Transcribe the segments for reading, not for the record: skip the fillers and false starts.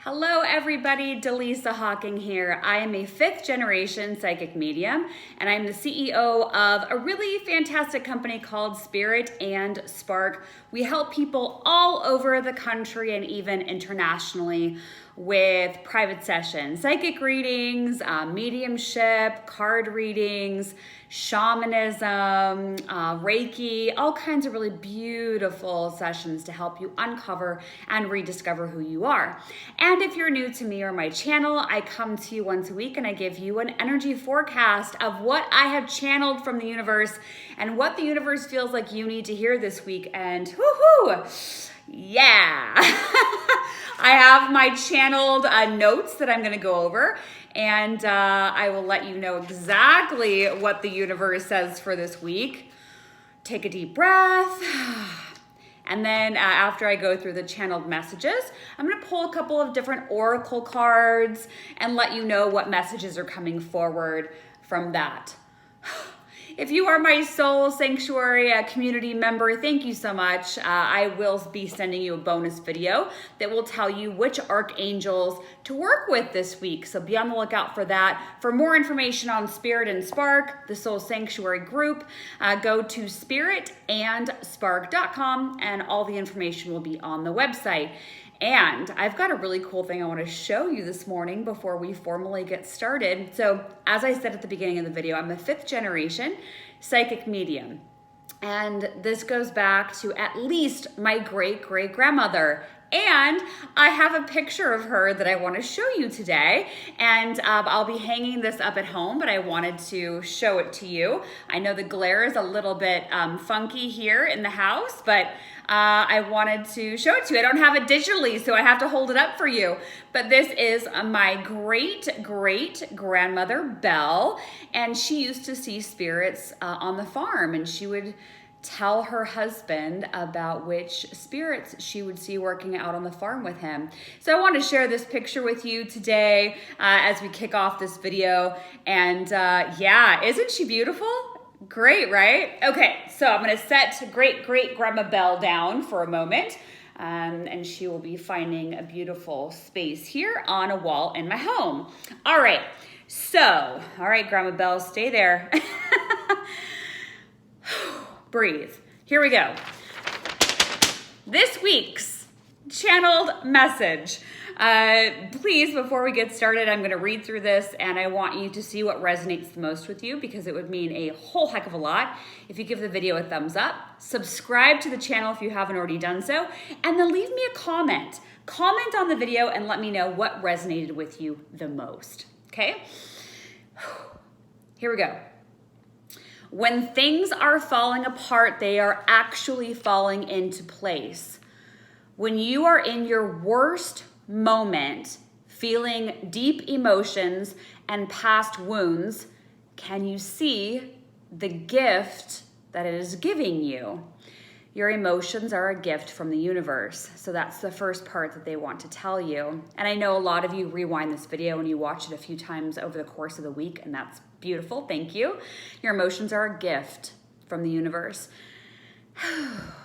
Hello everybody, Dallisa Hawking here. I am a 5th generation psychic medium and I'm the CEO of a really fantastic company called Spirit and Spark. We help people all over the country and even internationally with private sessions, psychic readings, mediumship, card readings, shamanism, Reiki, all kinds of really beautiful sessions to help you uncover and rediscover who you are. And if you're new to me or my channel, I come to you once a week and I give you an energy forecast of what I have channeled from the universe and what the universe feels like you need to hear this week. And woohoo! Yeah! I have my channeled notes that I'm going to go over, and I will let you know exactly what the universe says for this week. Take a deep breath. And then after I go through the channeled messages, I'm going to pull a couple of different oracle cards and let you know what messages are coming forward from that. If you are my Soul Sanctuary community member, thank you so much. I will be sending you a bonus video that will tell you which archangels to work with this week. So be on the lookout for that. For more information on Spirit and Spark, the Soul Sanctuary group, go to spiritandspark.com and all the information will be on the website. And I've got a really cool thing I want to show you this morning before we formally get started. So as I said at the beginning of the video, I'm a 5th generation psychic medium. And this goes back to at least my great-great-grandmother. And I have a picture of her that I want to show you today. And I'll be hanging this up at home, but I wanted to show it to you. I know the glare is a little bit funky here in the house, but I wanted to show it to you. I don't have it digitally, so I have to hold it up for you. But this is my great-great-grandmother, Belle, and she used to see spirits on the farm, and she would tell her husband about which spirits she would see working out on the farm with him. So I want to share this picture with you today as we kick off this video. And yeah, isn't she beautiful? Great, right? Okay, so I'm going to set great-great-grandma Belle down for a moment. And she will be finding a beautiful space here on a wall in my home. All right, Grandma Belle, stay there. Breathe. Here we go. This week's channeled message. Please, before we get started, I'm going to read through this and I want you to see what resonates the most with you because it would mean a whole heck of a lot if you give the video a thumbs up, subscribe to the channel if you haven't already done so, and then leave me a comment. Comment on the video and let me know what resonated with you the most. Okay? Here we go. When things are falling apart, they are actually falling into place. When you are in your worst moment, feeling deep emotions and past wounds, can you see the gift that it is giving you? Your emotions are a gift from the universe. So that's the first part that they want to tell you. And I know a lot of you rewind this video and you watch it a few times over the course of the week, and that's beautiful. Thank you. Your emotions are a gift from the universe.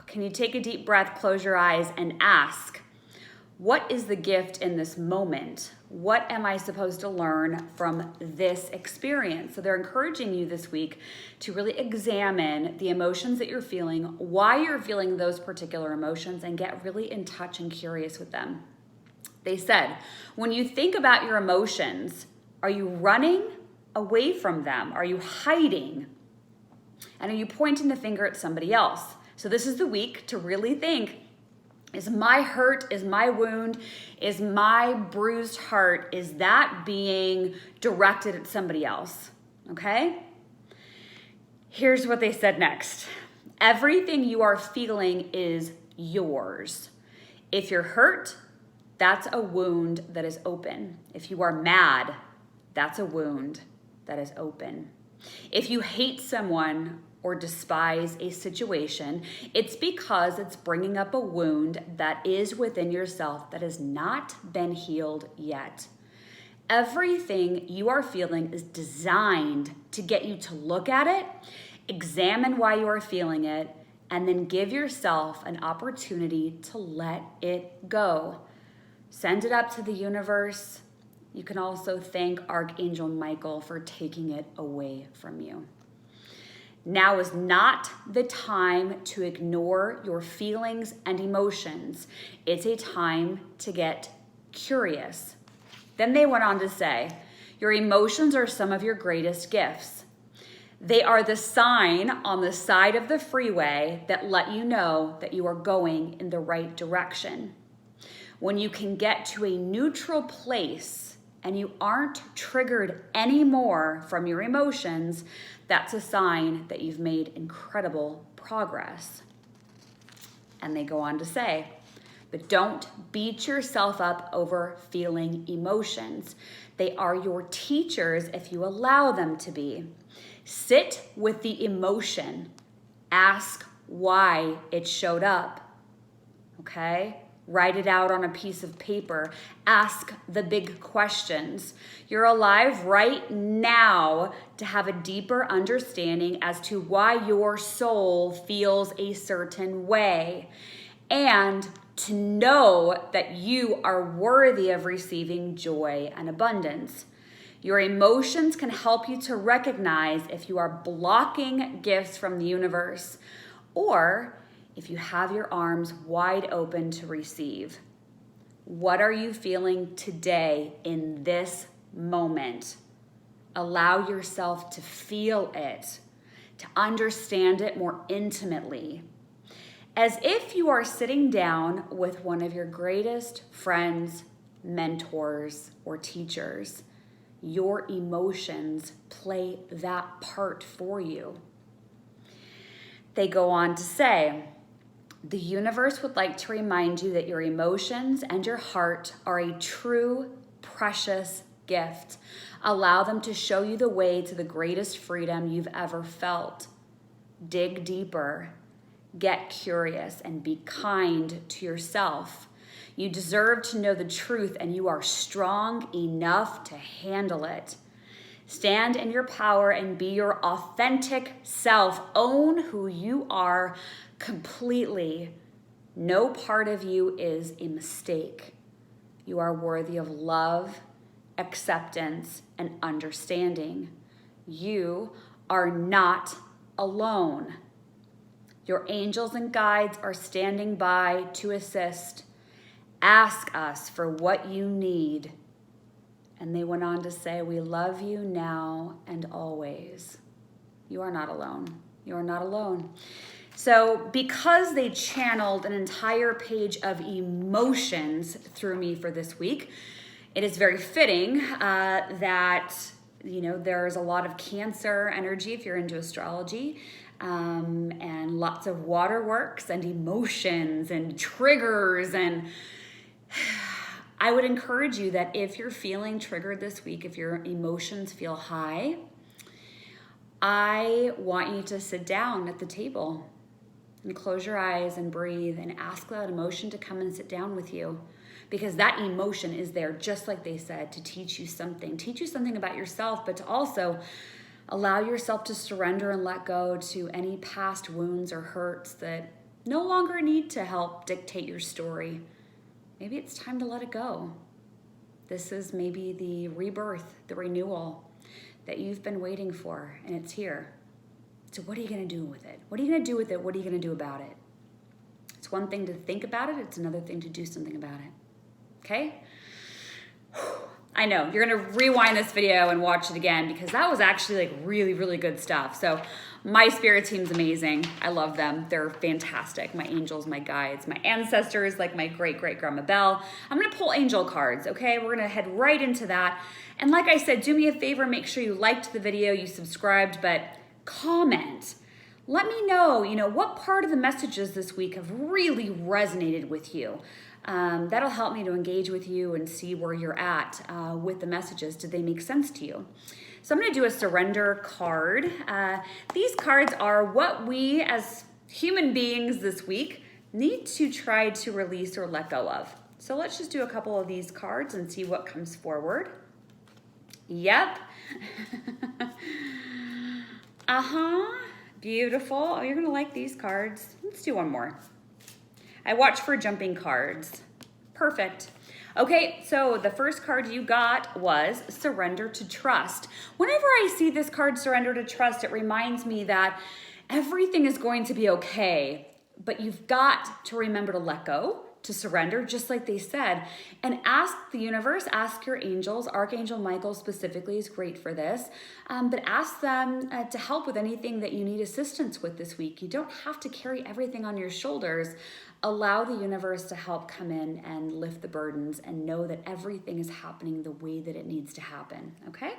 Can you take a deep breath, close your eyes, and ask, what is the gift in this moment? What am I supposed to learn from this experience? So they're encouraging you this week to really examine the emotions that you're feeling, why you're feeling those particular emotions, and get really in touch and curious with them. They said, when you think about your emotions, are you running away from them? Are you hiding? And are you pointing the finger at somebody else? So this is the week to really think, is my hurt, is my wound, is my bruised heart, is that being directed at somebody else? Okay? Here's what they said next. Everything you are feeling is yours. If you're hurt, that's a wound that is open. If you are mad, that's a wound that is open. If you hate someone or despise a situation, it's because it's bringing up a wound that is within yourself that has not been healed yet. Everything you are feeling is designed to get you to look at it, examine why you are feeling it, and then give yourself an opportunity to let it go. Send it up to the universe. You can also thank Archangel Michael for taking it away from you. Now is not the time to ignore your feelings and emotions. It's a time to get curious. Then they went on to say, your emotions are some of your greatest gifts. They are the sign on the side of the freeway that let you know that you are going in the right direction. When you can get to a neutral place and you aren't triggered anymore from your emotions, that's a sign that you've made incredible progress. And they go on to say, but don't beat yourself up over feeling emotions. They are your teachers if you allow them to be. Sit with the emotion. Ask why it showed up. Okay? Write it out on a piece of paper. Ask the big questions. You're alive right now to have a deeper understanding as to why your soul feels a certain way, and to know that you are worthy of receiving joy and abundance. Your emotions can help you to recognize if you are blocking gifts from the universe, or if you have your arms wide open to receive. What are you feeling today in this moment? Allow yourself to feel it, to understand it more intimately, as if you are sitting down with one of your greatest friends, mentors, or teachers. Your emotions play that part for you. They go on to say, the universe would like to remind you that your emotions and your heart are a true, precious gift. Allow them to show you the way to the greatest freedom you've ever felt. Dig deeper, get curious, and be kind to yourself. You deserve to know the truth, and you are strong enough to handle it. Stand in your power and be your authentic self. Own who you are completely. No part of you is a mistake. You are worthy of love, acceptance, and understanding. You are not alone. Your angels and guides are standing by to assist. Ask us for what you need. And they went on to say, we love you now and always. You are not alone. You are not alone. So because they channeled an entire page of emotions through me for this week, it is very fitting that, there's a lot of Cancer energy if you're into astrology, and lots of waterworks and emotions and triggers. And I would encourage you that if you're feeling triggered this week, if your emotions feel high, I want you to sit down at the table and close your eyes and breathe and ask that emotion to come and sit down with you, because that emotion is there, just like they said, to teach you something about yourself, but to also allow yourself to surrender and let go to any past wounds or hurts that no longer need to help dictate your story. Maybe it's time to let it go. This is maybe the rebirth, the renewal that you've been waiting for, and it's here. So what are you going to do with it? What are you going to do with it? What are you going to do about it? It's one thing to think about it. It's another thing to do something about it. Okay? I know, you're going to rewind this video and watch it again, because that was actually really, really good stuff. So my spirit team's amazing. I love them. They're fantastic. My angels, my guides, my ancestors, like my great-great-grandma Belle. I'm going to pull angel cards, okay? We're going to head right into that. And like I said, do me a favor, make sure you liked the video, you subscribed, but comment. Let me know, what part of the messages this week have really resonated with you. That'll help me to engage with you and see where you're at with the messages. Did they make sense to you? So I'm going to do a surrender card. These cards are what we as human beings this week need to try to release or let go of. So let's just do a couple of these cards and see what comes forward. Yep. Beautiful. Oh, you're going to like these cards. Let's do one more. I watch for jumping cards. Perfect. Okay, so the first card you got was Surrender to Trust. Whenever I see this card, Surrender to Trust, it reminds me that everything is going to be okay, but you've got to remember to let go, to surrender, just like they said, and ask the universe, ask your angels. Archangel Michael specifically is great for this, but ask them to help with anything that you need assistance with this week. You don't have to carry everything on your shoulders. Allow the universe to help come in and lift the burdens and know that everything is happening the way that it needs to happen, okay?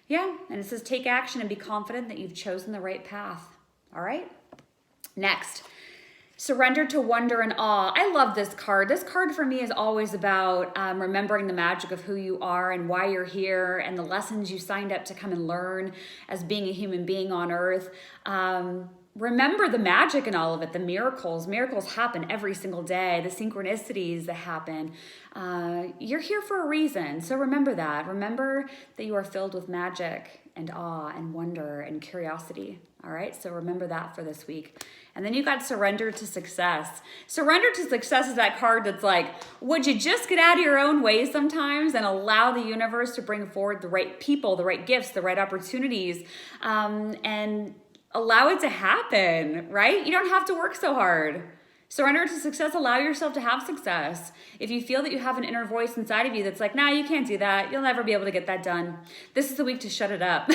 Yeah, and it says take action and be confident that you've chosen the right path, all right? Next, surrender to wonder and awe. I love this card. This card for me is always about remembering the magic of who you are and why you're here and the lessons you signed up to come and learn as being a human being on earth. Remember the magic in all of it, the miracles. Miracles happen every single day, the synchronicities that happen. You're here for a reason, so remember that. Remember that you are filled with magic and awe and wonder and curiosity. All right, so remember that for this week. And then you got Surrender to Success. Surrender to Success is that card that's like, would you just get out of your own way sometimes and allow the universe to bring forward the right people, the right gifts, the right opportunities, and allow it to happen, right? You don't have to work so hard. Surrender to success, allow yourself to have success. If you feel that you have an inner voice inside of you that's like, nah, you can't do that. You'll never be able to get that done. This is the week to shut it up.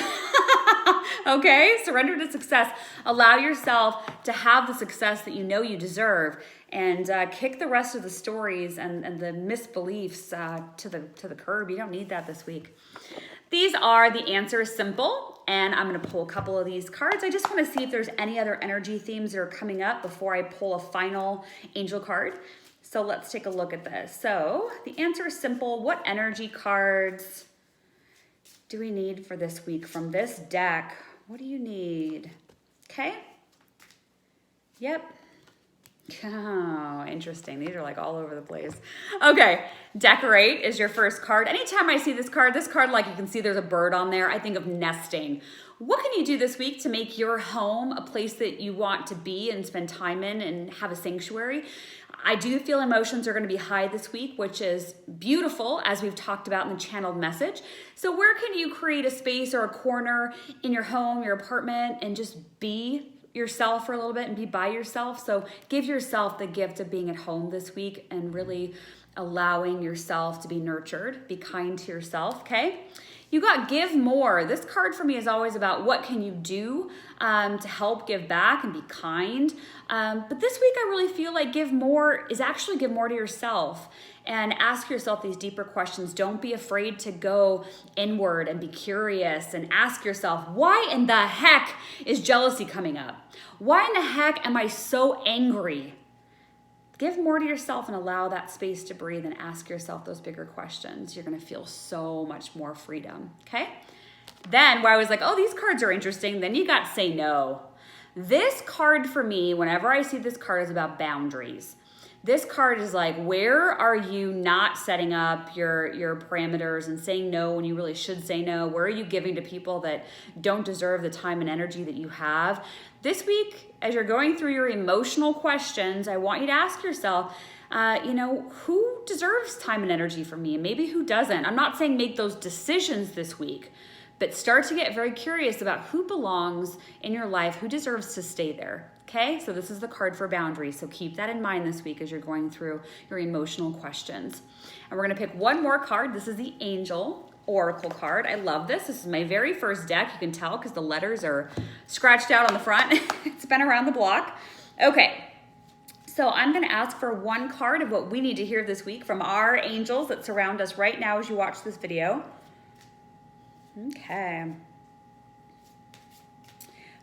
Okay? Surrender to success. Allow yourself to have the success that you know you deserve and kick the rest of the stories and the misbeliefs to the curb. You don't need that this week. These are the answers simple, and I'm going to pull a couple of these cards. I just want to see if there's any other energy themes that are coming up before I pull a final angel card. So let's take a look at this. So the answer is simple. What energy cards do we need for this week from this deck? What do you need? Okay. Yep. Oh, interesting. These are like all over the place. Okay, Decorate is your first card. Anytime I see this card, like you can see there's a bird on there, I think of nesting. What can you do this week to make your home a place that you want to be and spend time in and have a sanctuary? I do feel emotions are going to be high this week, which is beautiful, as we've talked about in the channeled message. So where can you create a space or a corner in your home, your apartment, and just be yourself for a little bit and be by yourself? So give yourself the gift of being at home this week and really allowing yourself to be nurtured. Be kind to yourself, okay? You got Give More. This card for me is always about what can you do to help give back and be kind. But this week I really feel like Give More is actually give more to yourself and ask yourself these deeper questions. Don't be afraid to go inward and be curious and ask yourself, why in the heck is jealousy coming up? Why in the heck am I so angry? Give more to yourself and allow that space to breathe and ask yourself those bigger questions. You're going to feel so much more freedom, okay? Then where I was like, oh, these cards are interesting, then you got Say No. This card for me, whenever I see this card, is about boundaries. This card is like, where are you not setting up your parameters and saying no when you really should say no? Where are you giving to people that don't deserve the time and energy that you have? This week, as you're going through your emotional questions, I want you to ask yourself, who deserves time and energy from me? And maybe who doesn't? I'm not saying make those decisions this week, but start to get very curious about who belongs in your life, who deserves to stay there. Okay, so this is the card for boundaries. So keep that in mind this week as you're going through your emotional questions. And we're gonna pick one more card. This is the Angel Oracle card. I love this. This is my very first deck. You can tell because the letters are scratched out on the front. It's been around the block. Okay, so I'm gonna ask for one card of what we need to hear this week from our angels that surround us right now as you watch this video. Okay.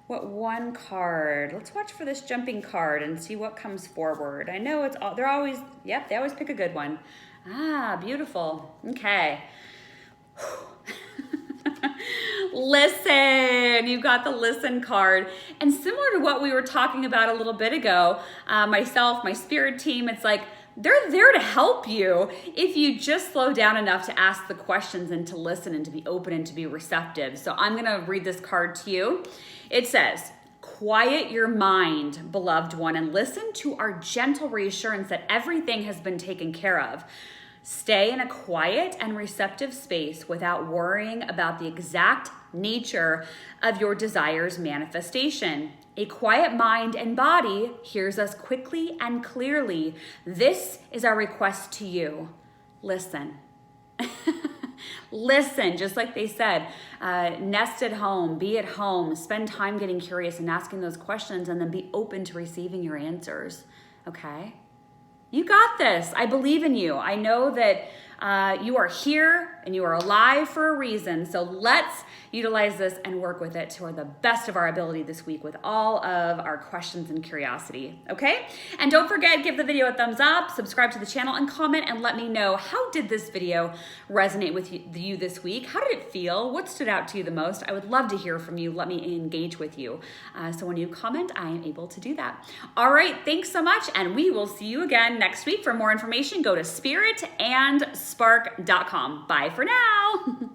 What one card? Let's watch for this jumping card and see what comes forward. I know they always pick a good one. Ah, beautiful. Okay. Listen, you've got the Listen card. And similar to what we were talking about a little bit ago, myself, my spirit team, it's like, they're there to help you if you just slow down enough to ask the questions and to listen and to be open and to be receptive. So I'm gonna read this card to you. It says, quiet your mind, beloved one, and listen to our gentle reassurance that everything has been taken care of. Stay in a quiet and receptive space without worrying about the exact nature of your desire's manifestation. A quiet mind and body hears us quickly and clearly. This is our request to you. Listen. Listen, just like they said, nest at home, be at home, spend time getting curious and asking those questions, and then be open to receiving your answers. Okay? You got this. I believe in you. I know that you are here and you are alive for a reason. So let's utilize this and work with it to the best of our ability this week with all of our questions and curiosity. Okay? And don't forget, give the video a thumbs up, subscribe to the channel, and comment and let me know, how did this video resonate with you this week? How did it feel? What stood out to you the most? I would love to hear from you. Let me engage with you. So when you comment, I am able to do that. All right, thanks so much, and we will see you again next week. For more information, go to spiritandspark.com. Bye for now.